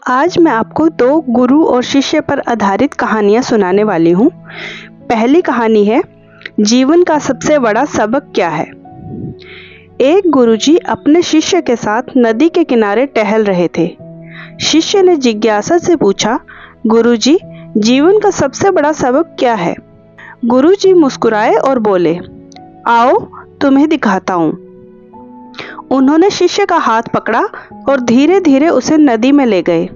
आज मैं आपको दो गुरु और शिष्य पर आधारित कहानियां सुनाने वाली हूँ। पहली कहानी है जीवन का सबसे बड़ा सबक क्या है। एक गुरुजी अपने शिष्य के साथ नदी के किनारे टहल रहे थे। शिष्य ने जिज्ञासा से पूछा, गुरुजी, जीवन का सबसे बड़ा सबक क्या है। गुरुजी मुस्कुराए और बोले, आओ तुम्हें दिखाता हूँ। उन्होंने शिष्य का हाथ पकड़ा और धीरे धीरे उसे नदी में ले गए।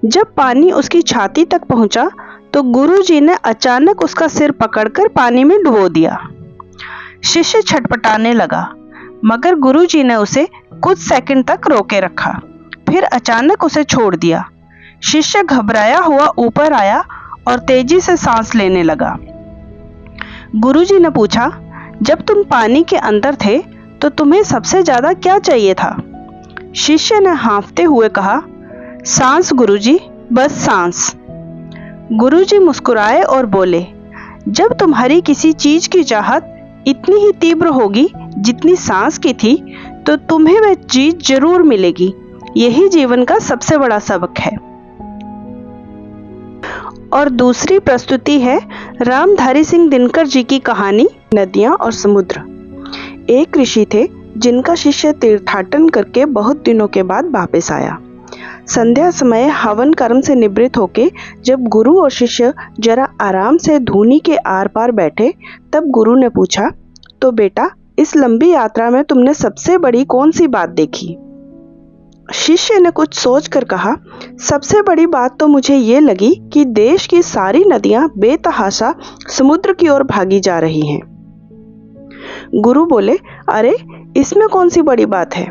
जब पानी उसकी छाती तक पहुंचा तो गुरुजी ने अचानक उसका सिर पकड़कर पानी में डुबो दिया। शिष्य छटपटाने लगा, मगर गुरुजी ने उसे कुछ सेकंड तक रोके रखा, फिर अचानक उसे छोड़ दिया। शिष्य घबराया हुआ ऊपर आया और तेजी से सांस लेने लगा। गुरुजी ने पूछा, जब तुम पानी के अंदर थे तो तुम्हें सबसे ज्यादा क्या चाहिए था। शिष्य ने हाँफते हुए कहा, सांस गुरुजी, बस सांस। गुरुजी मुस्कुराए और बोले, जब तुम्हारी किसी चीज की चाहत इतनी ही तीव्र होगी जितनी सांस की थी तो तुम्हें वह चीज जरूर मिलेगी। यही जीवन का सबसे बड़ा सबक है। और दूसरी प्रस्तुति है रामधारी सिंह दिनकर जी की कहानी नदियां और समुद्र। एक ऋषि थे जिनका शिष्य तीर्थाटन करके बहुत दिनों के बाद वापस आया। संध्या समय हवन कर्म से निवृत्त होके जब गुरु और शिष्य जरा आराम से धूनी के आर पार बैठे, तब गुरु ने पूछा, तो बेटा, इस लंबी यात्रा में तुमने सबसे बड़ी कौन सी बात देखी। शिष्य ने कुछ सोचकर कहा, सबसे बड़ी बात तो मुझे ये लगी कि देश की सारी नदियां बेतहाशा समुद्र की ओर भागी जा रही हैं। गुरु बोले, अरे इसमें कौन सी बड़ी बात है।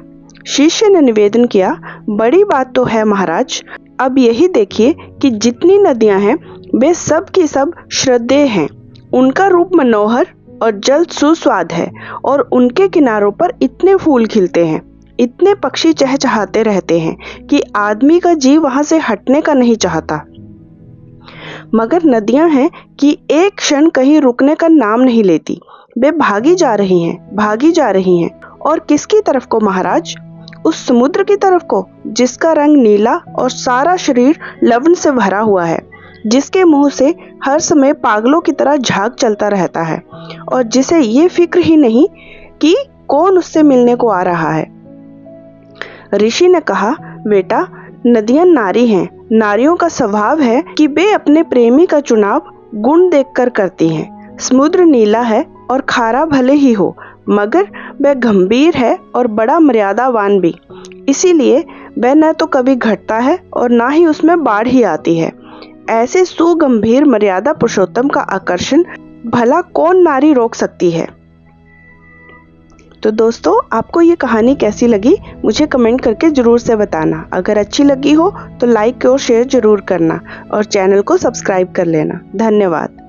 शिष्य ने निवेदन किया, बड़ी बात तो है महाराज। अब यही देखिए कि जितनी नदियां हैं वे सब की सब श्रद्धेय हैं। उनका रूप मनोहर और जल सुस्वाद है और उनके किनारों पर इतने फूल खिलते हैं, इतने पक्षी चहचहाते रहते हैं कि आदमी का जी वहां से हटने का नहीं चाहता। मगर नदियां हैं कि एक क्षण कहीं रुकने का नाम नहीं लेती। वे भागी जा रही हैं, भागी जा रही हैं। और किसकी तरफ को महाराज। उस समुद्र की तरफ को जिसका रंग नीला और सारा शरीर लवण से भरा हुआ है, जिसके मुंह से हर समय पागलों की तरह झाग चलता रहता है और जिसे ये फिक्र ही नहीं कि कौन उससे मिलने को आ रहा है। ऋषि ने कहा, बेटा, नदियां नारी हैं। नारियों का स्वभाव है कि वे अपने प्रेमी का चुनाव गुण देखकर करती हैं। समुद्र नीला है और खारा भले ही हो, मगर वह गंभीर है और बड़ा मर्यादावान भी। इसीलिए वह न तो कभी घटता है और ना ही उसमें बाढ़ ही आती है। ऐसे सुगंभीर मर्यादा पुरुषोत्तम का आकर्षण भला कौन नारी रोक सकती है। तो दोस्तों, आपको ये कहानी कैसी लगी मुझे कमेंट करके जरूर से बताना। अगर अच्छी लगी हो तो लाइक और शेयर जरूर करना और चैनल को सब्सक्राइब कर लेना। धन्यवाद।